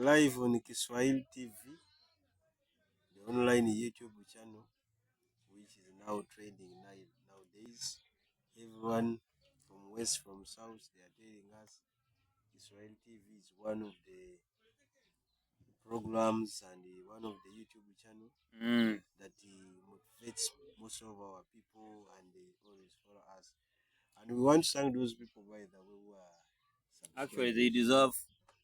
live on Kiswahili TV, the online YouTube channel, which is now trending nowadays. Everyone from west, from south, they are telling us Kiswahili TV is one of the programs and one of the YouTube channel that motivates most of our people, and they always follow us. And we want to thank those people, by the way, who are actually they deserve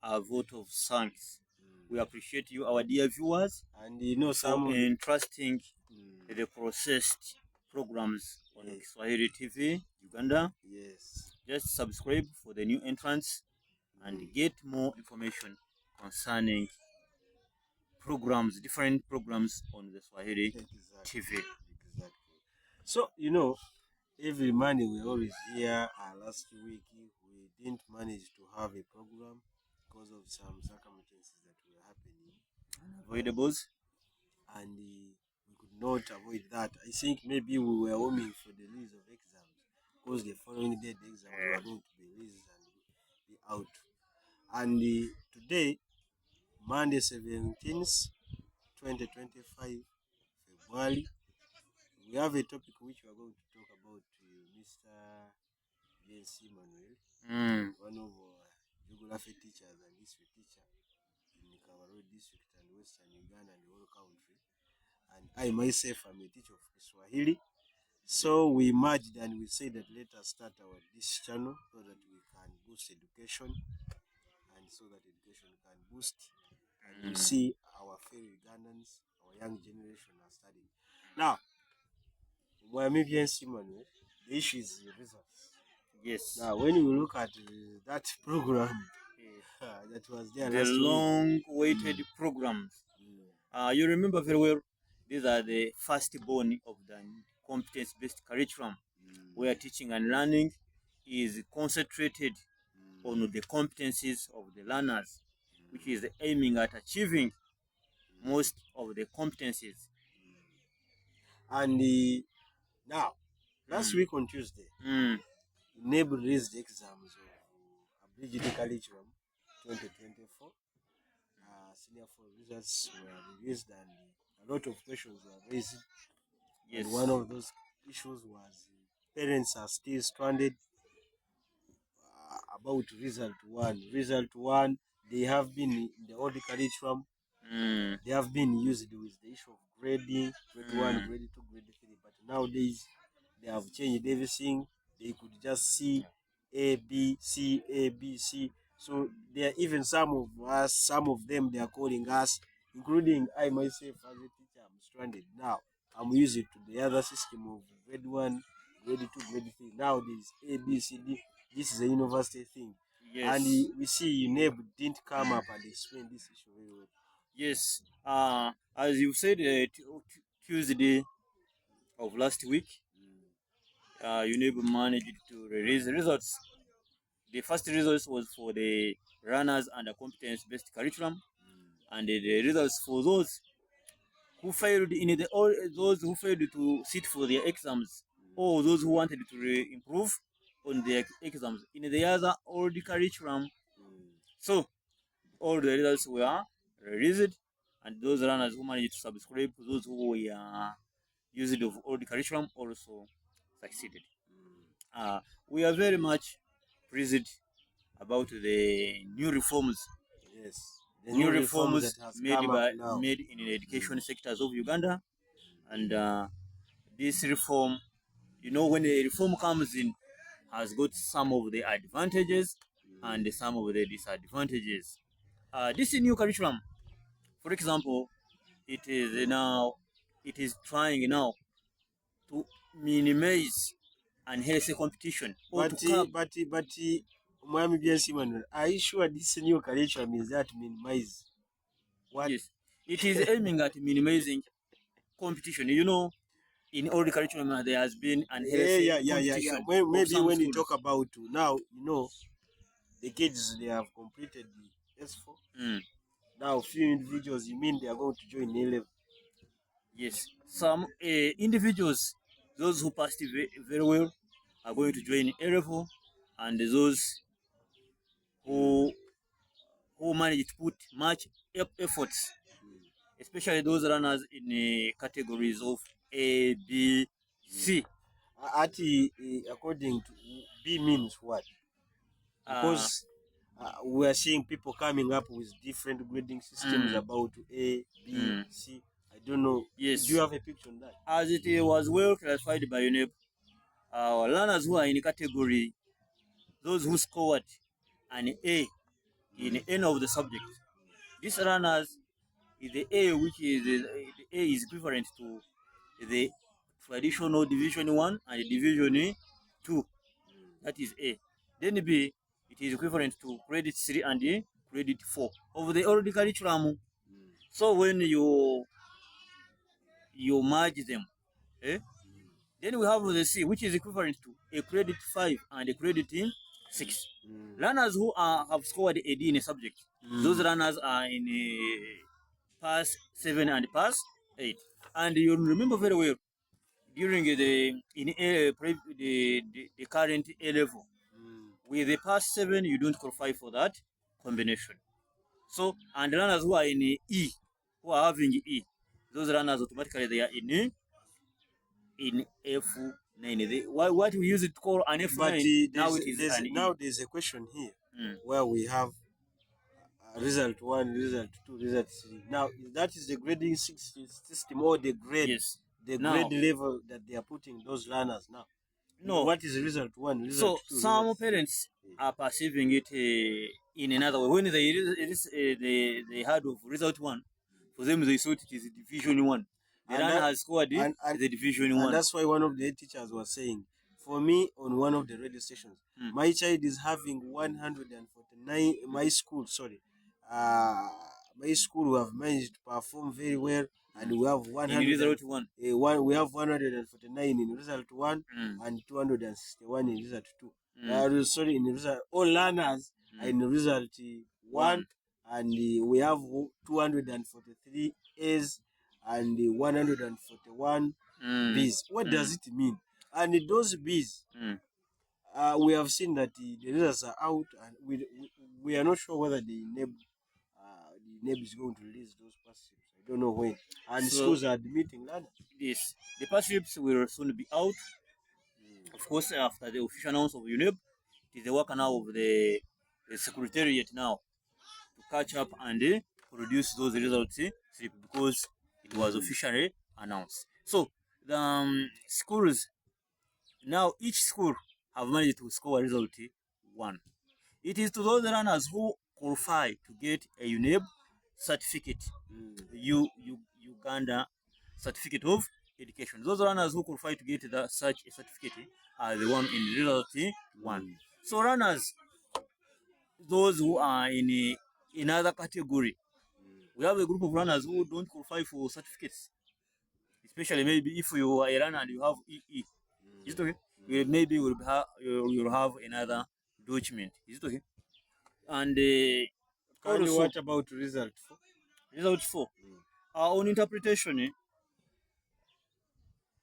a vote of thanks. We appreciate you, our dear viewers, and some for entrusting the processed programs on Kiswahili TV Uganda. Yes, just subscribe for the new entrants and get more information concerning programs, different programs on the Swahili TV. Exactly. So every Monday we always hear. Last week we didn't manage to have a program because of some circumstances that were happening, Unavoidables, and we could not avoid that. I think maybe we were aiming for the release of exams, because the following day the exams were going to be released and be out. And today, Monday 17th, 2025 February, we have a topic which we are going to talk about to Mr. JC Manuel, one of our geography teachers and history teacher in Kabarore district and Western Uganda and the whole country. And I myself am a teacher of Kiswahili. So we merged and we said that let us start this channel so that we can boost education, and so that education can boost, and you see our fellow Ugandans, our young generation are studying. Now, the issue is the results. yes. Now, when you look at that program that was there the long-awaited programs, you remember very well, these are the firstborn of the competence-based curriculum, where teaching and learning is concentrated on the competencies of the learners, which is aiming at achieving most of the competencies. And now, last week on Tuesday, NEB released the exams of Abridged Curriculum 2024. Senior 4 results were released, and a lot of questions were raised. Yes. And one of those issues was parents are still stranded about result one. Result one, they have been in the old curriculum. They have been used with the issue of grading, grade 1, grade 2, grade 3. But nowadays, they have changed everything. They could just see A, B, C, A, B, C. So there are even some of them, they are calling us, including I myself as a teacher, I'm stranded. Now, I'm used to the other system of grade 1, grade 2, grade 3. Nowadays, A, B, C, D. This is a university thing. Yes. And we see UNEB didn't come up and explain this issue very well. Yes. As you said, Tuesday of last week, UNEB managed to release the results. The first results was for the runners under competence-based curriculum, and the results for those who failed those who failed to sit for their exams, or those who wanted to improve on their exams in the other old curriculum. So all the results were released, and those runners who managed to subscribe, those who were used of old curriculum, also succeeded. We are very much pleased about the new reforms. Yes, the new reforms made in the education sectors of Uganda, and this reform, when the reform comes in, has got some of the advantages and some of the disadvantages. This new curriculum, for example, it is trying now to minimize unhealthy competition. But are you sure this new curriculum is that minimize? What? Yes, it is aiming at minimizing competition. In all the curriculum, there has been unhealthy competition. Maybe when you talk about now, the kids, they have completed the S4. Now, few individuals, you mean they are going to join A-level? Yes, some individuals, those who passed very well, are going to join A-level, and those who who managed to put much efforts, especially those runners in categories of A, B, C. According to B means what? Because we are seeing people coming up with different grading systems about A, B, C. I don't know. Yes. Do you have a picture on that? As it was well classified by UNEP, learners who are in category, those who scored an A in any of the subjects, these runners is the A, which is the A is equivalent to the traditional Division 1 and Division 2. That is A. Then B, it is equivalent to credit 3 and credit 4 of the old curriculum. So when you merge them, then we have the C, which is equivalent to a credit 5 and a credit 6. Learners who have scored a D in a subject, those learners are in pass 7 and pass 8. And you remember very well, during the current A level, with the pass 7, you don't qualify for that combination. So, and learners who are in E, who are having E, those runners automatically they are in F9. What we use it to call an F9, but now it is an now there's a question here where we have result 1, result 2, result 3. Now that is the grading system or the grade, yes. Grade level that they are putting those learners now. No. What is result 1, result 2? So some parents are perceiving it in another way. When they heard of result 1, for them they thought it is Division 1. The runner has scored the Division 1. And that's why one of the teachers was saying, for me, on one of the radio stations, my child is having 149. My school have managed to perform very well, and we have 100 in result 1. We have 149 in result 1 and 261 in result 2. Sorry, in result, all learners are in result 1, and we have 243 A's and 141 B's. What does it mean? And those B's, we have seen that the results are out, and we are not sure whether the NEB is going to release those pass slips. I don't know when. And so, schools are admitting learners. Yes, the pass slips will soon be out. Of course, after the official announcement of UNEB, it is the work now of the secretariat now to catch up and produce those results slip, because it was officially announced. So the schools now, each school have managed to score a result 1. It is to those runners who qualify to get a UNEB certificate, Uganda certificate of education. Those runners who qualify to get such a certificate are the one in result 1. So runners, those who are in another category, we have a group of runners who don't qualify for certificates. Especially maybe if you are a runner and you have EE, is it okay? Maybe you'll have another document. Is it okay? And also, what about result 4? Result 4. On interpretation,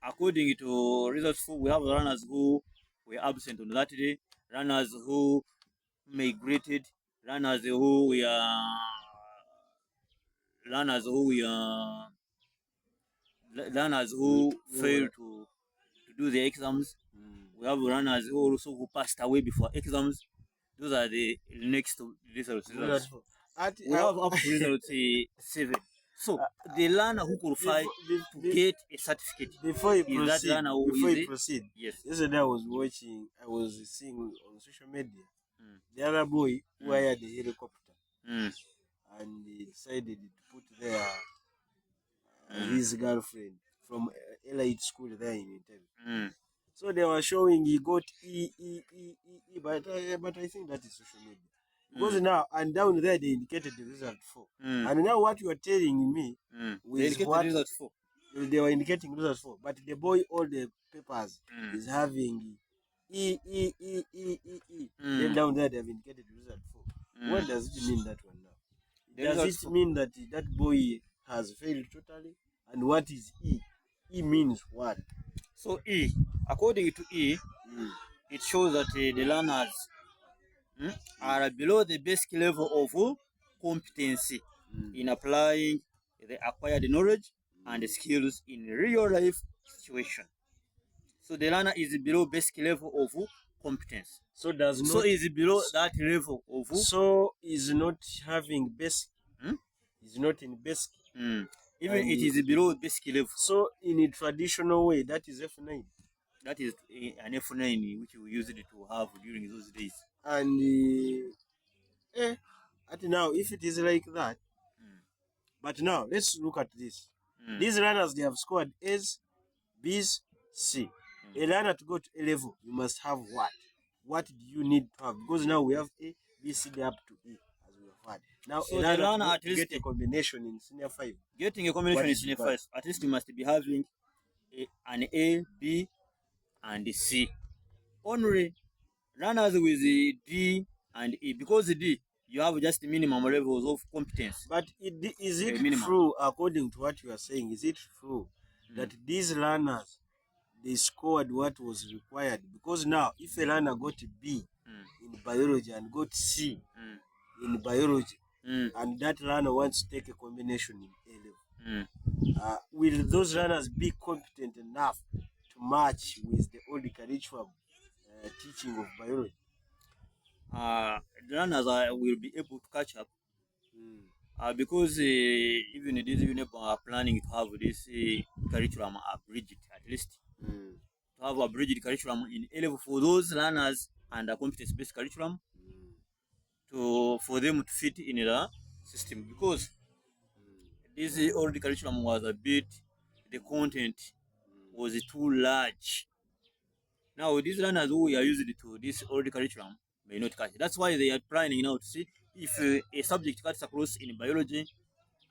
according to result 4, we have runners who were absent on that day, runners who migrated, runners who failed to do the exams. We have runners who also passed away before exams. Those are the next results. We have up to result 7. So the learner who qualified to get a certificate, before you proceed, yes. Yesterday I was seeing on social media the other boy who hired a helicopter and he decided to put there his girlfriend from elite school there in Entebbe. So they were showing he got E, but I think that is social media. Because now, and down there they indicated the result 4. And now what you are telling me with what result 4. They were indicating result 4, but the boy, all the papers is having E. Then down there they have indicated result 4. What does it mean, that one now? Does it mean that that boy has failed totally? And what is E? E means what? So E, according to E, it shows that the learners are below the basic level of competency in applying the acquired knowledge and skills in real life situation. So the learner is below basic level of competence. So does not. So is below that level of. So is not having basic. Hmm? Is not in basic. Even it is below basic level. So in a traditional way, that is F9. That is an F9 which we used to have during those days. And at now, if it is like that, but now let's look at this. These runners, they have scored A's, B's, C. A runner to go to A level, you must have what? What do you need to have? Because now we have A, B, C, D up to E, as we have had. Now So a the learner to at least get a combination in senior 5. Getting a combination in senior 5, at least you must be having an A, B, and C. Only runners with D and E, because D, you have just minimum levels of competence. But is it true, according to what you are saying, is it true that these runners, they scored what was required? Because now, if a runner got B in biology and got C in biology, and that runner wants to take a combination in A level, will those runners be competent enough to match with the old curriculum teaching of biology? The runners will be able to catch up because even these units are planning to have this curriculum abridged, at least to have a abridged curriculum in A level for those runners and a competence-based curriculum for them to fit in the system, because this old curriculum was a bit, the content was too large. Now these runners who are used to this old curriculum may not catch. That's why they are planning now to see if a subject cuts across in biology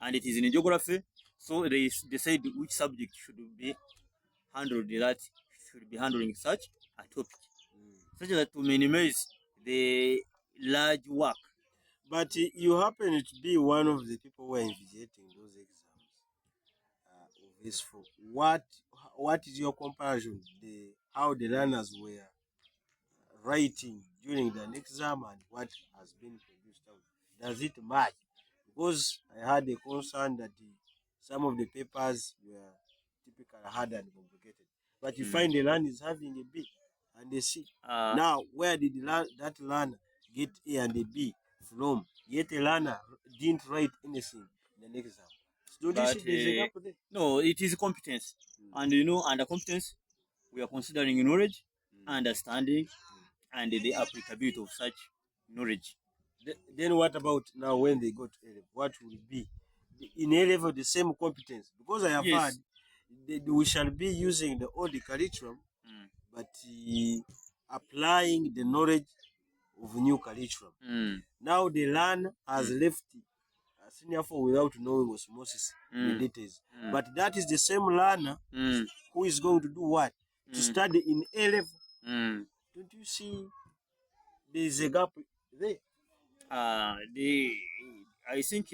and it is in geography, so they decide which subject should be handled, that should be handling such a topic, such that to minimize the large work. But you happen to be one of the people who are invigilating those exams of S4. What is your comparison? How the learners were writing during the exam and what has been produced out? Does it match? Because I had a concern that some of the papers were typically hard and complicated. But you find the learner is having a B and a C. Now, where did that learner get A and a B from? Yet a learner didn't write anything in the exam. So don't you see there's a gap there? No, it is competence. And you know, under competence, we are considering knowledge, understanding, and the applicability of such knowledge. Then what about now when they go to A level? What will be in A level the same competence? Because I have heard we shall be using the old curriculum, but applying the knowledge of new curriculum. Now the learner has left senior 4 without knowing osmosis in the details. But that is the same learner who is going to do what? To study in A level. Don't you see there is a gap there? I think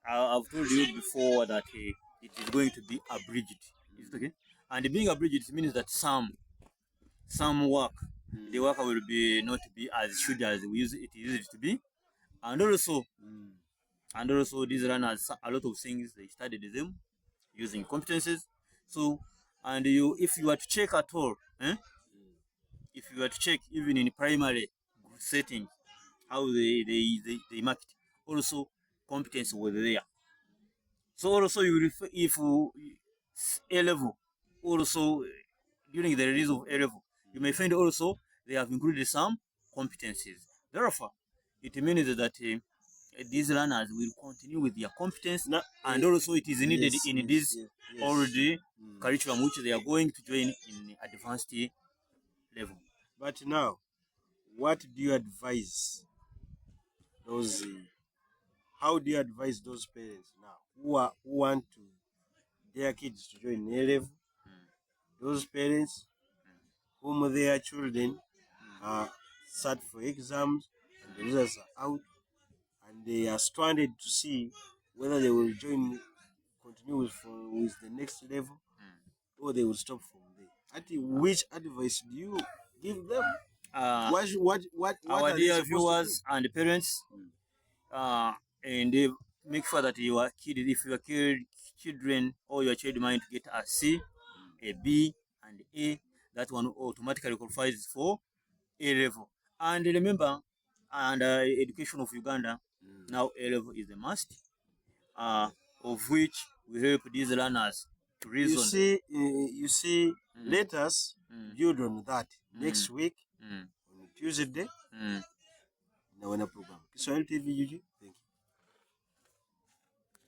I've told you before that it is going to be abridged. Is it okay? And being abridged means that some work, the work will be not be as should as we use it used to be, and also these runners, a lot of things they studied them using competences. So, and if you were to check at all, if you were to check even in primary setting, how they marked, also competence was there. So also you refer, if A level, also during the release of A level, you may find also they have included some competencies. Therefore, it means that these learners will continue with their competence, and also it is needed in this already curriculum which they are going to join in advanced level. But now, what do you advise those? How do you advise those parents now who want their kids to join A level? Those parents whom their children are sat for exams and the results are out, and they are stranded to see whether they will continue with the next level, or they will stop from there. Which advice do you give them? Our dear viewers and parents, and make sure that your kid, if your children or your child mind to get a C, a B, and A, that one automatically qualifies for A level. And remember, under education of Uganda, now A level is a must, of which we help these learners to reason. You see, let us build on that next week on Tuesday Mm. in our program. Kiswahili TV, Thank you.